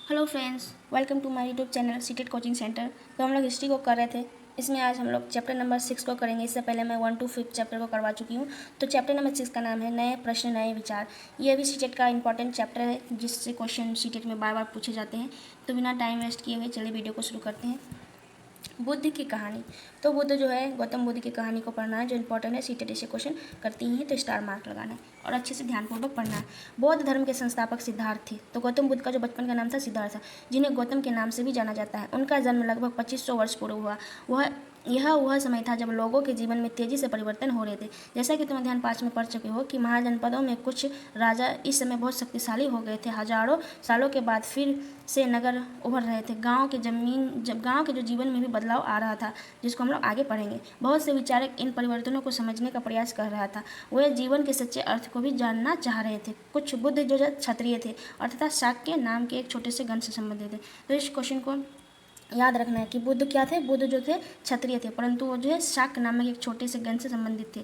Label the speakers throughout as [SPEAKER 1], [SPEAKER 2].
[SPEAKER 1] Hello friends, welcome to my YouTube channel CTET coaching centre. तो हम लोग history को कर रहे थे। इसमें आज हम लोग चैप्टर नंबर 6 को करेंगे। इससे पहले मैं 1 to 5 चैप्टर को करवा चुकी हूँ। तो चैप्टर नंबर 6 का नाम है नए प्रश्न नए विचार। ये भी सीटेट का इंपॉर्टेंट चैप्टर है जिससे क्वेश्चन सीटेट में बार बार पूछे जाते हैं। तो बिना टाइम वेस्ट किए हुए चलिए वीडियो को शुरू करते हैं। बुद्ध की कहानी। तो बुद्ध जो है गौतम बुद्ध की कहानी को पढ़ना है जो इंपॉर्टेंट है। सीटेट ऐसे क्वेश्चन करती हैं तो स्टार मार्क लगाना है और अच्छे से ध्यानपूर्वक पढ़ना है। बौद्ध धर्म के संस्थापक सिद्धार्थ थे। तो गौतम बुद्ध का जो बचपन का नाम था सिद्धार्थ था, जिन्हें गौतम के नाम से भी जाना जाता है। उनका जन्म लगभग 2500 वर्ष पूर्व हुआ। वह समय था जब लोगों के जीवन में तेजी से परिवर्तन हो रहे थे। जैसा कि तुम अध्ययन 5 में पढ़ चुके हो कि महाजनपदों में कुछ राजा इस समय बहुत शक्तिशाली हो गए थे। हजारों सालों के बाद फिर से नगर उभर रहे थे। गांव के जो जीवन में भी बदलाव आ रहा था, जिसको हम लोग आगे पढ़ेंगे। बहुत से विचारक इन परिवर्तनों को समझने का प्रयास कर रहा था। वे जीवन के सच्चे अर्थ को भी जानना चाह रहे थे। कुछ बुद्ध जो क्षत्रिय थे अर्थात शाक्य नाम के एक छोटे से गण से संबंधित थे। तो इस क्वेश्चन को याद रखना है कि बुद्ध क्या थे। बुद्ध जो थे क्षत्रिय थे, परंतु वो जो है शाक्य नामक एक छोटे से गण से संबंधित थे।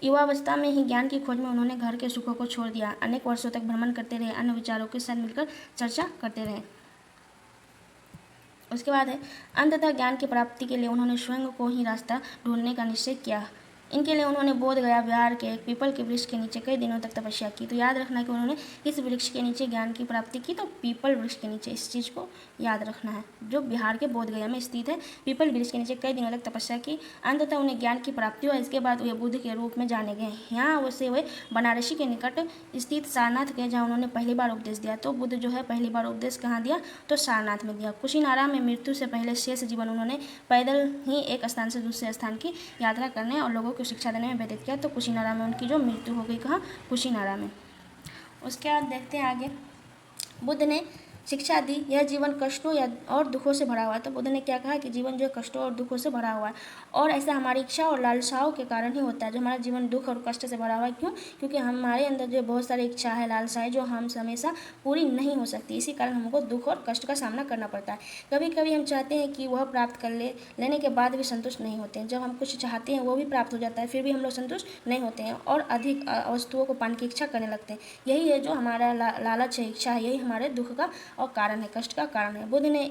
[SPEAKER 1] युवावस्था में ही ज्ञान की खोज में उन्होंने घर के सुखों को छोड़ दिया। अनेक वर्षों तक भ्रमण करते रहे, अन्य विचारों के साथ मिलकर चर्चा करते रहे। उसके बाद है अंततः ज्ञान की प्राप्ति के लिए उन्होंने स्वयं को ही रास्ता ढूंढने का निश्चय किया। इनके लिए उन्होंने बोध गया बिहार के एक पीपल के वृक्ष के नीचे कई दिनों तक तपस्या की। तो याद रखना कि उन्होंने किस वृक्ष के नीचे ज्ञान की प्राप्ति की, तो पीपल वृक्ष के नीचे। इस चीज़ को याद रखना है, जो बिहार के बोध गया में स्थित है। पीपल वृक्ष के नीचे कई दिनों तक तपस्या की। अंततः उन्हें ज्ञान की प्राप्ति हुआ। इसके बाद वे बुद्ध के रूप में जाने गए। यहाँ से वे बनारसी के निकट स्थित सारनाथ गए, जहाँ उन्होंने पहली बार उपदेश दिया। तो बुद्ध जो है पहली बार उपदेश कहाँ दिया, तो सारनाथ में दिया। कुशीनारा में मृत्यु से पहले शेष जीवन उन्होंने पैदल ही एक स्थान से दूसरे स्थान की यात्रा करने और लोगों को शिक्षा देने में व्यतीत किया। तो कुशीनारा में उनकी जो मृत्यु हो गई, कहाँ, कुशीनारा में। उसके बाद देखते हैं आगे। बुद्ध ने शिक्षा दी, यह जीवन कष्टों या और दुखों से भरा हुआ है। तो बुद्ध ने क्या कहा कि जीवन जो है कष्टों और दुखों से भरा हुआ है, और ऐसा हमारी इच्छा और लालसाओं के कारण ही होता है। जो हमारा जीवन दुख और कष्ट से भरा हुआ है, क्यों? क्योंकि हमारे अंदर जो बहुत सारी इच्छा है, लालसाएं, जो हम हमेशा पूरी नहीं हो सकती। इसी कारण हमको दुख और कष्ट का सामना करना पड़ता है। कभी कभी हम चाहते हैं कि वह प्राप्त कर लेने के बाद भी संतुष्ट नहीं होते हैं। जब हम कुछ चाहते हैं वो भी प्राप्त हो जाता है, फिर भी हम लोग संतुष्ट नहीं होते हैं और अधिक वस्तुओं को पाने की इच्छा करने लगते हैं। यही है जो हमारा लालच है, इच्छा है, यही हमारे दुख का और कारण है, कष्ट का कारण है। बुद्ध ने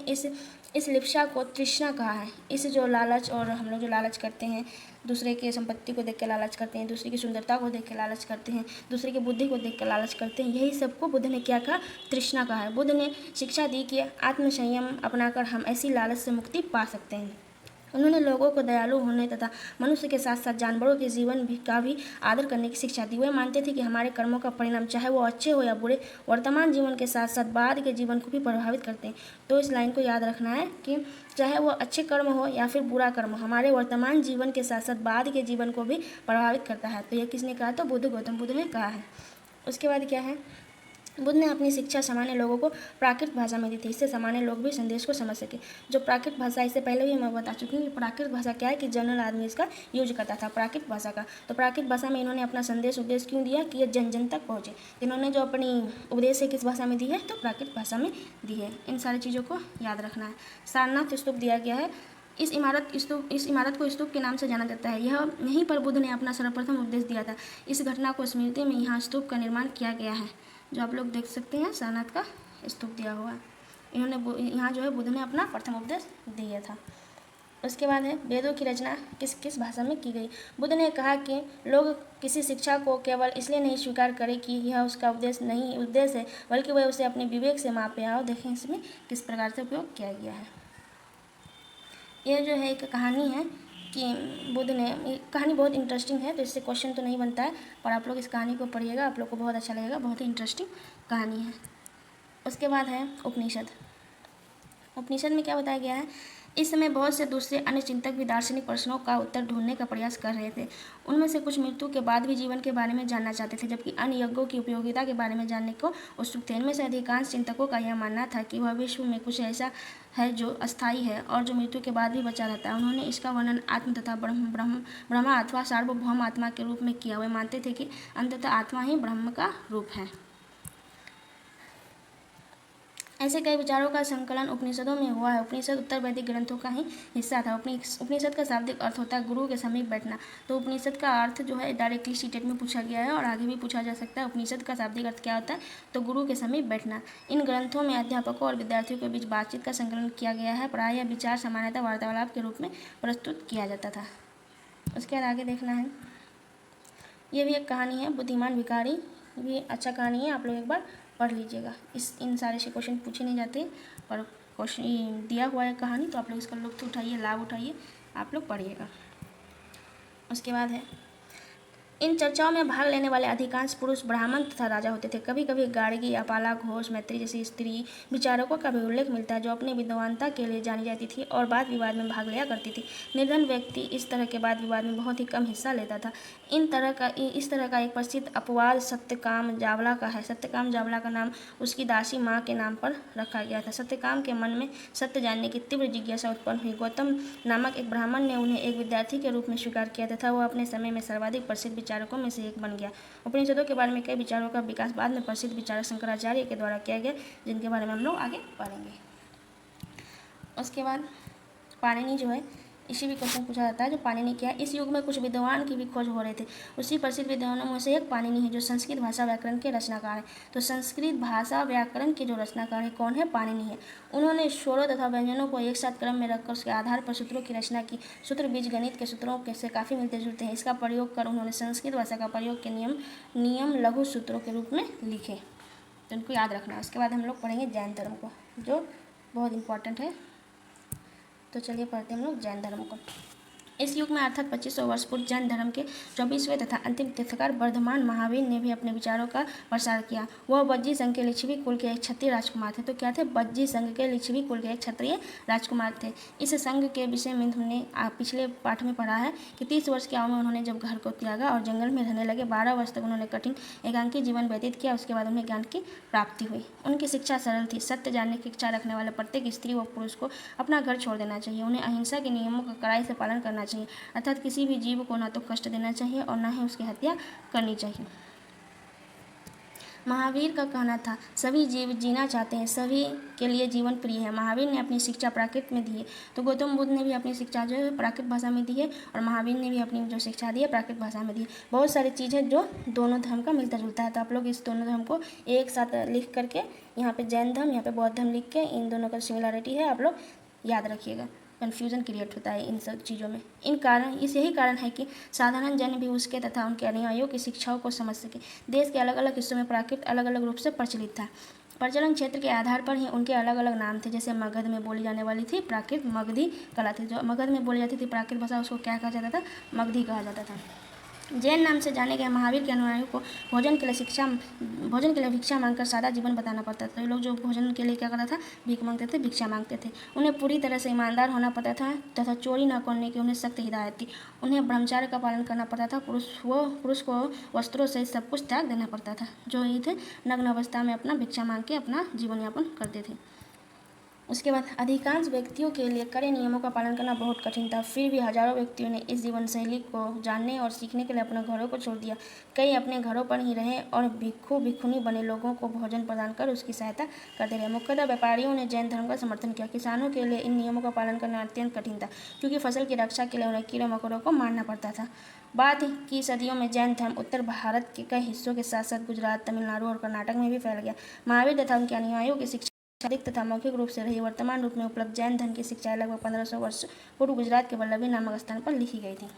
[SPEAKER 1] इस लिप्सा को तृष्णा कहा है। इस जो लालच, और हम लोग जो लालच करते हैं, दूसरे के संपत्ति को देख के लालच करते हैं, दूसरे की सुंदरता को देख के लालच करते हैं, दूसरे की बुद्धि को देख के लालच करते हैं, यही सबको बुद्ध ने क्या कहा, तृष्णा कहा है। बुद्ध ने शिक्षा दी कि आत्मसंयम अपनाकर हम ऐसी लालच से मुक्ति पा सकते हैं। उन्होंने लोगों को दयालु होने तथा मनुष्य के साथ साथ जानवरों के जीवन का भी आदर करने की शिक्षा दी। वे मानते थे कि हमारे कर्मों का परिणाम, चाहे वो अच्छे हो या बुरे, वर्तमान जीवन के साथ साथ बाद के जीवन को भी प्रभावित करते हैं। तो इस लाइन को याद रखना है कि चाहे वो अच्छे कर्म हो या फिर बुरा कर्म हो, हमारे वर्तमान जीवन के साथ साथ बाद के जीवन को भी प्रभावित करता है। तो यह किसने कहा, तो बुद्ध, गौतम बुद्ध ने कहा है। उसके बाद क्या है, बुद्ध ने अपनी शिक्षा सामान्य लोगों को प्राकृत भाषा में दी थी, इससे सामान्य लोग भी संदेश को समझ सके। जो प्राकृत भाषा, इससे पहले भी मैं बता चुकी हूँ कि प्राकृत भाषा क्या है, कि जनरल आदमी इसका यूज करता था प्राकृत भाषा का। तो प्राकृत भाषा में इन्होंने अपना संदेश उपदेश क्यों दिया, कि ये जन जन तक पहुँचे। इन्होंने जो अपनी उपदेश है किस भाषा में दी है, तो प्राकृत भाषा में दी है। इन सारी चीज़ों को याद रखना है। सारनाथ स्तूप दिया गया है। इस इमारत को स्तूप के नाम से जाना जाता है। यहीं पर बुद्ध ने अपना सर्वप्रथम उपदेश दिया था। इस घटना को स्मृति में यहाँ स्तूप का निर्माण किया गया है, जो आप लोग देख सकते हैं, सारनाथ का स्तूप दिया हुआ है। इन्होंने यहाँ जो है बुद्ध ने अपना प्रथम उपदेश दिया था। उसके बाद है वेदों की रचना किस किस भाषा में की गई। बुद्ध ने कहा कि लोग किसी शिक्षा को केवल इसलिए नहीं स्वीकार करें कि यह उसका उद्देश्य है, बल्कि वह उसे अपने विवेक से मापे। आओ देखें इसमें किस प्रकार से उपयोग किया गया है। यह जो है एक कहानी है कि बुद्ध ने, कहानी बहुत इंटरेस्टिंग है, तो इससे क्वेश्चन तो नहीं बनता है, पर आप लोग इस कहानी को पढ़िएगा, आप लोग को बहुत अच्छा लगेगा, बहुत ही इंटरेस्टिंग कहानी है। उसके बाद है उपनिषद। उपनिषद में क्या बताया गया है, इस समय बहुत से दूसरे अन्य चिंतक भी दार्शनिक प्रश्नों का उत्तर ढूंढने का प्रयास कर रहे थे। उनमें से कुछ मृत्यु के बाद भी जीवन के बारे में जानना चाहते थे, जबकि अन्य यज्ञों की उपयोगिता के बारे में जानने को उत्सुक थे। इनमें से अधिकांश चिंतकों का यह मानना था कि वह विश्व में कुछ ऐसा है जो अस्थायी है और जो मृत्यु के बाद भी बचा रहता है। उन्होंने इसका वर्णन आत्म तथा ब्रह्मा अथवा सार्वभौम आत्मा के रूप में किया। वे मानते थे कि अंततः आत्मा ही ब्रह्म का रूप है। ऐसे कई विचारों का संकलन उपनिषदों में हुआ है। उपनिषद उत्तर वैदिक ग्रंथों का ही हिस्सा था। उपनिषद का शाब्दिक अर्थ होता है गुरु के समीप बैठना। तो उपनिषद का अर्थ जो है डायरेक्टली सीटेट में पूछा गया है और आगे भी पूछा जा सकता है। उपनिषद का शाब्दिक अर्थ क्या होता है? तो गुरु के समीप बैठना। इन ग्रंथों में अध्यापकों और विद्यार्थियों के बीच बातचीत का संकलन किया गया है। प्रायः विचार सामान्यतः वार्तालाप के रूप में प्रस्तुत किया जाता था। उसके बाद आगे देखना है, ये भी एक कहानी है, बुद्धिमान भिखारी, भी अच्छा कहानी है, आप लोग एक बार पढ़ लीजिएगा। इन सारे से क्वेश्चन पूछे नहीं जाते पर क्वेश्चन दिया हुआ है कहानी, तो आप लोग इसका लुत्फ उठाइए, लाभ उठाइए, आप लोग पढ़िएगा। उसके बाद है, इन चर्चाओं में भाग लेने वाले अधिकांश पुरुष ब्राह्मण तथा राजा होते थे। कभी कभी गार्गी, अपाला, घोष, मैत्री जैसी स्त्री विचारकों का भी उल्लेख मिलता है जो अपनी विद्वानता के लिए जानी जाती थी और वाद विवाद में भाग लिया करती थी। निर्धन व्यक्ति इस तरह के वाद विवाद में बहुत ही कम हिस्सा लेता था। इस तरह का एक प्रसिद्ध अपवाद सत्यकाम जावला का है। सत्यकाम जावला का नाम उसकी दासी माँ के नाम पर रखा गया था। सत्यकाम के मन में सत्य जानने की तीव्र जिज्ञासा उत्पन्न हुई। गौतम नामक एक ब्राह्मण ने उन्हें एक विद्यार्थी के रूप में स्वीकार किया तथा वह अपने समय में सर्वाधिक प्रसिद्ध विचारकों में से एक बन गया। उपनिषदों के बारे में कई विचारों का विकास बाद में प्रसिद्ध विचारक शंकराचार्य के द्वारा किया गया, जिनके बारे में हम लोग आगे पढ़ेंगे। उसके बाद पाणिनि जो है, इसी भी क्वेश्चन पूछा जाता है जो पाणिनि क्या है। इस युग में कुछ विद्वान की भी खोज हो रहे थे। उसी प्रसिद्ध विद्वानों में से एक पाणिनि है जो संस्कृत भाषा व्याकरण के रचनाकार है। तो संस्कृत भाषा व्याकरण के जो रचनाकार है कौन है? पाणिनि है। उन्होंने स्वरों तथा व्यंजनों को एक साथ क्रम में रखकर उसके आधार पर सूत्रों की रचना की। सूत्र बीज गणित के सूत्रों से काफ़ी मिलते जुलते हैं। इसका प्रयोग कर उन्होंने संस्कृत भाषा का प्रयोग के नियम लघु सूत्रों के रूप में लिखे। तो इनको याद रखना। उसके बाद हम लोग पढ़ेंगे जैन धर्म को, जो बहुत इंपॉर्टेंट है। तो चलिए पढ़ते हैं हम लोग जैन धर्म को। इस युग में अर्थात 2500 वर्ष पूर्व जैन धर्म के 24वें तथा अंतिम तीर्थंकर वर्धमान महावीर ने भी अपने विचारों का प्रसार किया। वह बज्जी संघ के लिच्छवी कुल के एक क्षत्रिय राजकुमार थे। तो क्या थे? बज्जी संघ के लिच्छवी कुल के एक क्षत्रिय राजकुमार थे। इस संघ के विषय में हमने पिछले पाठ में पढ़ा है कि 30 वर्ष की आयु में उन्होंने जब घर को त्यागा और जंगल में रहने लगे, 12 वर्ष तक उन्होंने कठिन एकांकी जीवन व्यतीत किया। उसके बाद उन्हें ज्ञान की प्राप्ति हुई। उनकी शिक्षा सरल थी। सत्य जानने की इच्छा रखने वाले प्रत्येक स्त्री व पुरुष को अपना घर छोड़ देना चाहिए। उन्हें अहिंसा के नियमों का कड़ाई से पालन करना चाहिए, अर्थात किसी भी जीव को ना तो कष्ट देना चाहिए और ना ही उसकी हत्या करनी चाहिए। महावीर का कहना था, सभी जीव जीना चाहते हैं, सभी के लिए जीवन प्रिय है। महावीर ने अपनी शिक्षा प्राकृत में दी है। तो गौतम बुद्ध ने भी अपनी शिक्षा जो है प्राकृत भाषा में दी है और महावीर ने भी अपनी जो शिक्षा दी है प्राकृत भाषा में दी है। बहुत सारी चीज़ें जो दोनों धर्म का मिलता जुलता है। तो आप लोग इस दोनों धर्म को एक साथ लिख करके, यहाँ पे जैन धर्म, यहाँ पे बौद्ध धर्म लिख के इन दोनों का सिमिलरिटी है, आप लोग याद रखिएगा। कन्फ्यूज़न क्रिएट होता है इन सब चीज़ों में। यही कारण है कि साधारण जन भी उसके तथा उनके अनुयायियों की शिक्षाओं को समझ सके। देश के अलग अलग हिस्सों में प्राकृत अलग अलग रूप से प्रचलित था। प्रचलन क्षेत्र के आधार पर ही उनके अलग अलग नाम थे। जैसे मगध में बोली जाने वाली थी प्राकृत मगधी कला थी। जो मगध में बोली जाती थी प्राकृत भाषा, उसको क्या कहा जाता था? मगधी कहा जाता था। जैन नाम से जाने गए महावीर के अनुयायियों को भोजन के लिए भिक्षा मांगकर सादा जीवन बताना पड़ता था। ये लोग जो भोजन के लिए क्या करता था? भीख मांगते थे, भिक्षा मांगते थे। उन्हें पूरी तरह से ईमानदार होना पड़ता था तथा चोरी न करने की उन्हें सख्त हिदायत थी। उन्हें ब्रह्मचार्य का पालन करना पड़ता था। पुरुष को वस्त्रों से सब कुछ त्याग देना पड़ता था। जो ये थे नग्न अवस्था में अपना भिक्षा मांग के अपना जीवन यापन करते थे। उसके बाद अधिकांश व्यक्तियों के लिए कड़े नियमों का पालन करना बहुत कठिन था। फिर भी हजारों व्यक्तियों ने इस जीवन शैली को जानने और सीखने के लिए अपने घरों को छोड़ दिया। कई अपने घरों पर ही रहे और भिक्षुनी बने लोगों को भोजन प्रदान कर उसकी सहायता करते रहे। मुख्यतः व्यापारियों ने जैन धर्म का समर्थन किया। किसानों के लिए इन नियमों का पालन करना अत्यंत कठिन था, क्योंकि फसल की रक्षा के लिए उन्हें कीड़े मकोड़ों को मारना पड़ता था। बाद की सदियों में जैन धर्म उत्तर भारत के कई हिस्सों के साथ साथ गुजरात, तमिलनाडु और कर्नाटक में भी फैल गया। महावीर तथा उनके अनुयायियों की शिक्षा शाब्दिक तथा मौखिक रूप से रही। वर्तमान रूप में उपलब्ध जैन धर्म की शिक्षाएं लगभग 1500 वर्ष पूर्व गुजरात के वल्लभी नामक स्थान पर लिखी गई थी।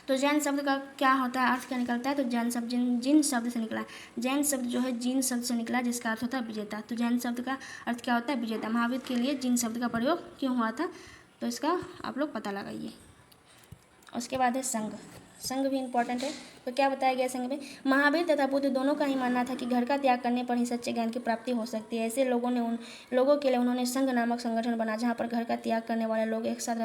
[SPEAKER 1] तो जैन शब्द का क्या होता है, अर्थ क्या निकलता है? तो जैन शब्द जिन शब्द से निकला। जैन शब्द जो है जीन शब्द से निकला, जिसका अर्थ होता है विजेता। तो जैन शब्द का अर्थ क्या होता है? विजेता। महावीर के लिए जीन शब्द का प्रयोग क्यों हुआ था, तो इसका आप लोग पता लगाइए। उसके बाद है संघ। संघ भी इंपॉर्टेंट है। तो क्या बताया गया संघ में? महावीर तथा बुद्ध दोनों का ही मानना था कि घर का त्याग करने पर ही सच्चे ज्ञान की प्राप्ति हो सकती है। ऐसे लोगों के लिए उन्होंने संघ नामक संगठन बना, जहाँ पर घर का त्याग करने वाले लोग एक साथ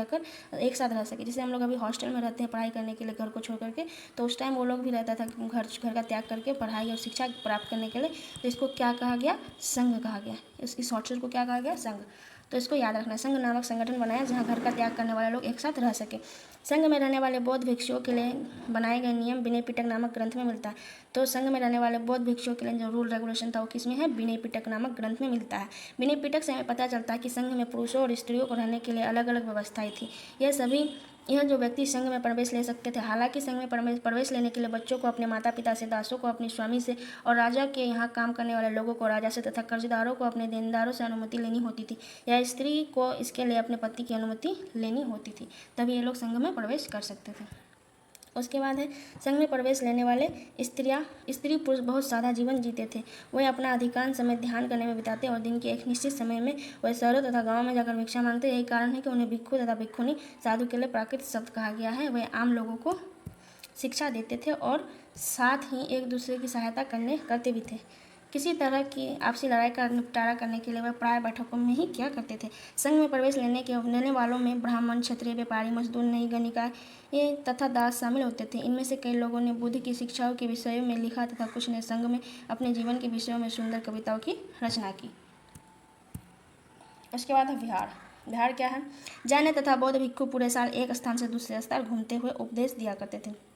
[SPEAKER 1] रह सके। जैसे हम लोग अभी हॉस्टल में रहते हैं पढ़ाई करने के लिए घर को छोड़ करके, तो उस टाइम वो लोग भी रहता था घर का त्याग करके पढ़ाई और शिक्षा प्राप्त करने के लिए। तो इसको क्या कहा गया? संघ कहा गया। इसकी शॉर्टकट को क्या कहा गया? संघ। तो इसको याद रखना। संघ नामक संगठन बनाया जहाँ घर का त्याग करने वाले लोग एक साथ रह सके। संघ में रहने वाले बौद्ध भिक्षुओं के लिए बनाए गए नियम विनय पिटक नामक ग्रंथ में मिलता है। तो संघ में रहने वाले बौद्ध भिक्षुओं के लिए जो रूल रेगुलेशन था वो किसमें है? विनय पिटक नामक ग्रंथ में मिलता है। विनय पिटक से हमें पता चलता है कि संघ में पुरुषों और स्त्रियों को रहने के लिए अलग अलग व्यवस्थाएं थी। यह जो व्यक्ति संघ में प्रवेश ले सकते थे। हालांकि संघ में प्रवेश लेने के लिए बच्चों को अपने माता पिता से, दासों को अपने स्वामी से और राजा के यहाँ काम करने वाले लोगों को राजा से तथा कर्जदारों को अपने देनदारों से अनुमति लेनी होती थी, या स्त्री को इसके लिए अपने पति की अनुमति लेनी होती थी, तभी ये लोग संघ में प्रवेश कर सकते थे। उसके बाद है संघ में प्रवेश लेने वाले स्त्री पुरुष बहुत सादा जीवन जीते थे। वे अपना अधिकांश समय ध्यान करने में बिताते और दिन के एक निश्चित समय में वे शहरों तथा गांवों में जाकर भिक्षा मांगते। यही कारण है कि उन्हें भिक्षु तथा भिक्षुनी साधु के लिए प्राकृत शब्द कहा गया है। वे आम लोगों को शिक्षा देते थे और साथ ही एक दूसरे की सहायता करते भी थे। किसी तरह की आपसी लड़ाई का निपटारा करने के लिए वे प्राय बैठकों में ही क्या करते थे? संघ में प्रवेश लेने वालों में ब्राह्मण, क्षत्रिय, व्यापारी, मजदूर, नई निकाय तथा दास शामिल होते थे। इनमें से कई लोगों ने बुद्ध की शिक्षाओं के विषयों में लिखा तथा कुछ ने संघ में अपने जीवन के विषयों में सुंदर कविताओं की रचना की। उसके बाद है विहार। विहार क्या है? जैन तथा बौद्ध भिक्षु पूरे साल एक स्थान से दूसरे स्थान घूमते हुए उपदेश दिया करते थे।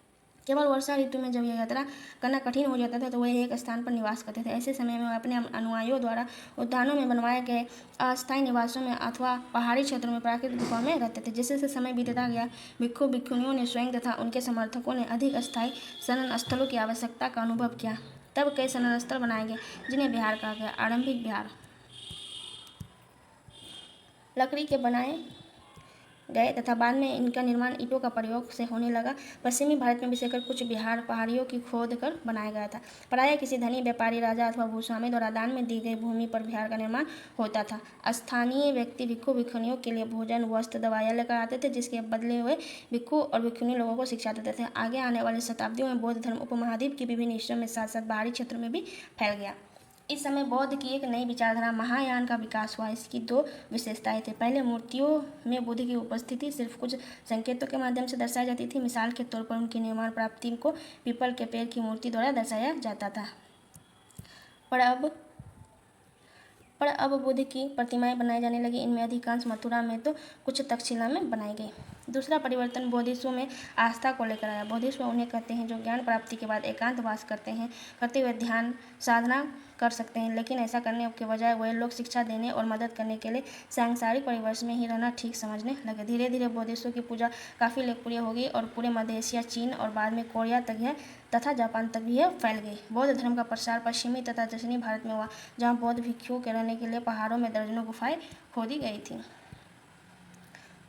[SPEAKER 1] केवल वर्षा ऋतु में जब यह यात्रा करना कठिन हो जाता था तो वे एक स्थान पर निवास करते थे। ऐसे समय में वे अपने अनुयायियों द्वारा उद्यानों में बनवाए गए अस्थायी निवासों में अथवा पहाड़ी क्षेत्रों में प्राकृतिक गुफाओं में रहते थे। जैसे जैसे समय बीतता गया, भिक्षु भिक्षुणियों ने स्वयं तथा उनके समर्थकों ने अधिक अस्थायी शरण स्थलों की आवश्यकता का अनुभव किया। तब कई शरण स्थल बनाए गए जिन्हें विहार कहा गया। आरंभिक विहार लकड़ी के बनाए गए तथा बाद में इनका निर्माण ईंटों का प्रयोग से होने लगा। पश्चिमी भारत में विशेषकर कुछ विहार पहाड़ियों की खोद कर बनाया गया था। प्रायः किसी धनी व्यापारी, राजा अथवा भूस्वामी द्वारा दान में दी गई भूमि पर विहार का निर्माण होता था। स्थानीय व्यक्ति भिक्षु भिक्षुणियों के लिए भोजन, वस्त्र, दवाइयाँ लेकर आते थे, जिसके बदले हुए भिक्षु और भिक्षुणी लोगों को शिक्षा देते थे। आगे आने वाली शताब्दियों में बौद्ध धर्म उपमहाद्वीप के विभिन्न हिस्सों में साथ साथ बाहरी क्षेत्रों में भी फैल गया। इस समय बौद्ध की एक नई विचारधारा महायान का विकास हुआ। इसकी दो विशेषताएं थी। पहले मूर्तियों में बुद्ध की उपस्थिति सिर्फ कुछ संकेतों के माध्यम से दर्शाई जाती थी। मिसाल के तौर पर उनकी निर्माण प्राप्ति को पीपल के पेड़ की मूर्ति द्वारा दर्शाया जाता था। पर अब बुद्ध की प्रतिमाएं बनाई जाने लगी। इनमें अधिकांश मथुरा में तो कुछ तक्षशिला में बनाई गई। दूसरा परिवर्तन बोधिसत्व में आस्था को लेकर आया। बोधिसत्व उन्हें कहते हैं जो ज्ञान प्राप्ति के बाद एकांतवास करते हुए ध्यान साधना कर सकते हैं, लेकिन ऐसा करने के बजाय वे लोग शिक्षा देने और मदद करने के लिए सांसारिक परिवेश में ही रहना ठीक समझने लगे। धीरे धीरे बोधिसत्व की पूजा काफ़ी लोकप्रिय हो गई और पूरे मध्य एशिया, चीन और बाद में कोरिया तक तथा जापान तक भी यह फैल गई। बौद्ध धर्म का प्रसार पश्चिमी तथा दक्षिणी भारत में हुआ, जहाँ बौद्ध भिक्षुओं के रहने के लिए पहाड़ों में दर्जनों गुफाएं खोदी गई थी।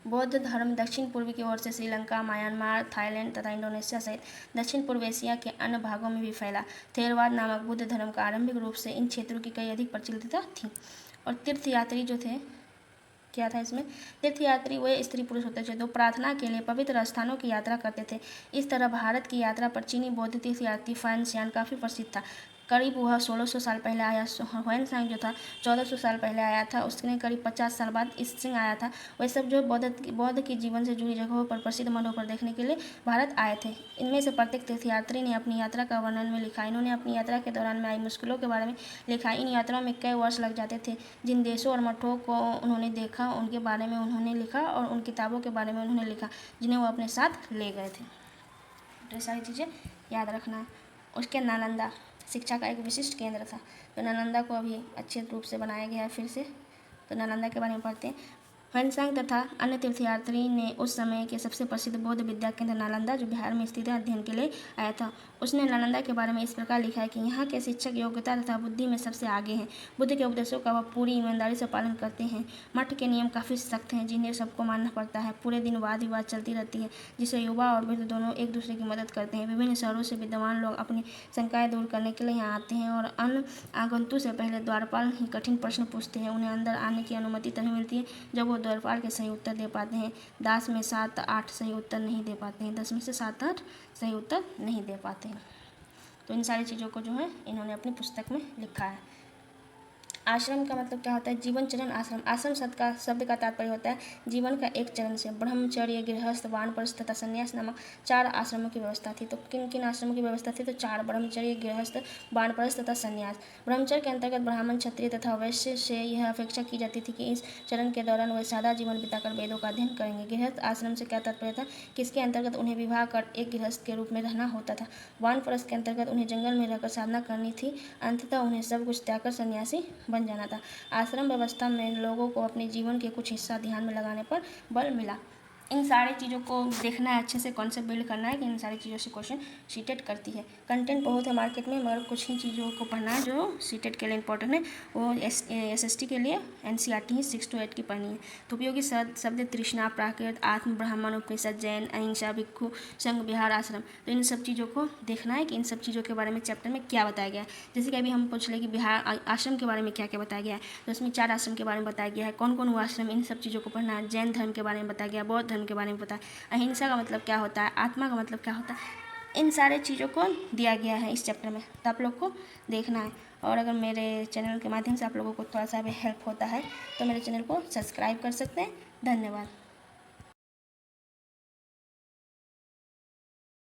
[SPEAKER 1] बौद्ध धर्म दक्षिण पूर्व की ओर से श्रीलंका, म्यांमार, थाईलैंड तथा इंडोनेशिया सहित दक्षिण पूर्व एशिया के अन्य भागों में भी फैला। थेरवाद नामक बुद्ध धर्म का आरंभिक रूप से इन क्षेत्रों की कई अधिक प्रचलितता थी। और तीर्थयात्री जो थे, क्या था इसमें? तीर्थयात्री वे स्त्री पुरुष होते थे जो प्रार्थना के लिए पवित्र स्थानों की यात्रा करते थे। इस तरह भारत की यात्रा पर चीनी बौद्ध तीर्थयात्री फ़ान काफ़ी प्रसिद्ध था। करीब वह 1600 साल पहले आया। ह्वेन-त्सांग जो था 1400 साल पहले आया था। उसने करीब 50 साल बाद ईस्ट-सिंह आया था। वे सब जो बौद्ध के जीवन से जुड़ी जगहों पर, प्रसिद्ध मठों पर देखने के लिए भारत आए थे। इनमें से प्रत्येक तीर्थयात्री ने अपनी यात्रा का वर्णन में लिखा। इन्होंने अपनी यात्रा के दौरान में आई मुश्किलों के बारे में लिखा। इन यात्राओं में कई वर्ष लग जाते थे। जिन देशों और मठों को उन्होंने देखा उनके बारे में उन्होंने लिखा और उन किताबों के बारे में उन्होंने लिखा जिन्हें वो अपने साथ ले गए थे। तो सारी चीज़ें याद रखना। उसके नालंदा शिक्षा का एक विशिष्ट केंद्र था। तो नालंदा को अभी अच्छे रूप से बनाया गया है फिर से। तो नालंदा के बारे में पढ़ते हैं। ह्वेन-त्सांग तथा अन्य तीर्थयात्री ने उस समय के सबसे प्रसिद्ध बौद्ध विद्या केंद्र नालंदा, जो बिहार में स्थित है, अध्ययन के लिए आया था। उसने नालंदा के बारे में इस प्रकार लिखा है कि यहाँ के शिक्षक योग्यता तथा बुद्धि में सबसे आगे हैं। बुद्ध के उपदेशों का वह पूरी ईमानदारी से पालन करते हैं। मठ के नियम काफ़ी सख्त हैं जिन्हें सबको मानना पड़ता है। पूरे दिन वाद विवाद चलती रहती है जिससे युवा और वृद्ध दोनों एक दूसरे की मदद करते हैं। विभिन्न शहरों से विद्वान लोग अपनी शंकाएं दूर करने के लिए यहाँ आते हैं और अन्य आगंतुक से पहले द्वारपाल ही कठिन प्रश्न पूछते हैं। उन्हें अंदर आने की अनुमति तभी मिलती है जब वो द्वारपाल के सही उत्तर दे पाते हैं। 10 में 7-8 सही उत्तर नहीं दे पाते हैं। 10 में से 7-8 सही उत्तर नहीं दे पाते हैं। तो इन सारी चीज़ों को जो है इन्होंने अपनी पुस्तक में लिखा है। आश्रम का मतलब क्या होता है? जीवन चरण आश्रम। आश्रम शब्द का तात्पर्य होता है जीवन का एक चरण से। ब्रह्मचर्य, गृहस्थ, वानप्रस्थ तथा संन्यास नामक 4 आश्रमों की व्यवस्था थी। तो किन किन आश्रमों की व्यवस्था थी? तो 4, ब्रह्मचर्य, गृहस्थ, वानप्रस्थ तथा संन्यास। ब्रह्मचर्य के अंतर्गत ब्राह्मण, क्षत्रिय तथा वैश्य से यह अपेक्षा की जाती थी कि इस चरण के दौरान वे सादा जीवन बिताकर वेदों का अध्ययन करेंगे। गृहस्थ आश्रम से क्या तात्पर्य था? कि इसके अंतर्गत उन्हें विवाह कर एक गृहस्थ के रूप में रहना होता था। वानप्रस्थ के अंतर्गत उन्हें जंगल में रहकर साधना करनी थी। अंततः उन्हें सब कुछ त्याग कर सन्यासी बन जाना था। आश्रम व्यवस्था में लोगों को अपने जीवन के कुछ हिस्सा ध्यान में लगाने पर बल मिला। इन सारी चीज़ों को देखना है, अच्छे से कॉन्सेप्ट बिल्ड करना है कि इन सारी चीज़ों से क्वेश्चन सीटेट करती है। कंटेंट बहुत है मार्केट में, मगर कुछ ही चीज़ों को पढ़ना है जो सीटेट के लिए इंपॉर्टेंट है। वो SST के लिए NCERT ही 6 to 8 की पढ़नी है। तो उपयोगी शब्द तृष्णा, प्राकृत, आत्म, ब्राह्मण, उपनिषद, जैन, अहिंसा, भिक्षु, संघ, विहार, आश्रम। तो इन सब चीज़ों को देखना है कि इन सब चीज़ों के बारे में चैप्टर में क्या बताया गया है। जैसे कि अभी हम पूछ लें कि बिहार आश्रम के बारे में क्या क्या बताया गया है, तो इसमें 4 आश्रम के बारे में बताया गया है। कौन कौन वो आश्रम, इन सब चीज़ों को पढ़ना है। जैन धर्म के बारे में बताया गया, बौद्ध धर्म के बारे में बताया, अहिंसा का मतलब क्या होता है, आत्मा का मतलब क्या होता है। इन सारे चीज़ों को दिया गया है इस चैप्टर में, तो आप लोग को देखना है। और अगर मेरे चैनल के माध्यम से आप लोगों को थोड़ा सा भी हेल्प होता है तो मेरे चैनल को सब्सक्राइब कर सकते हैं। धन्यवाद।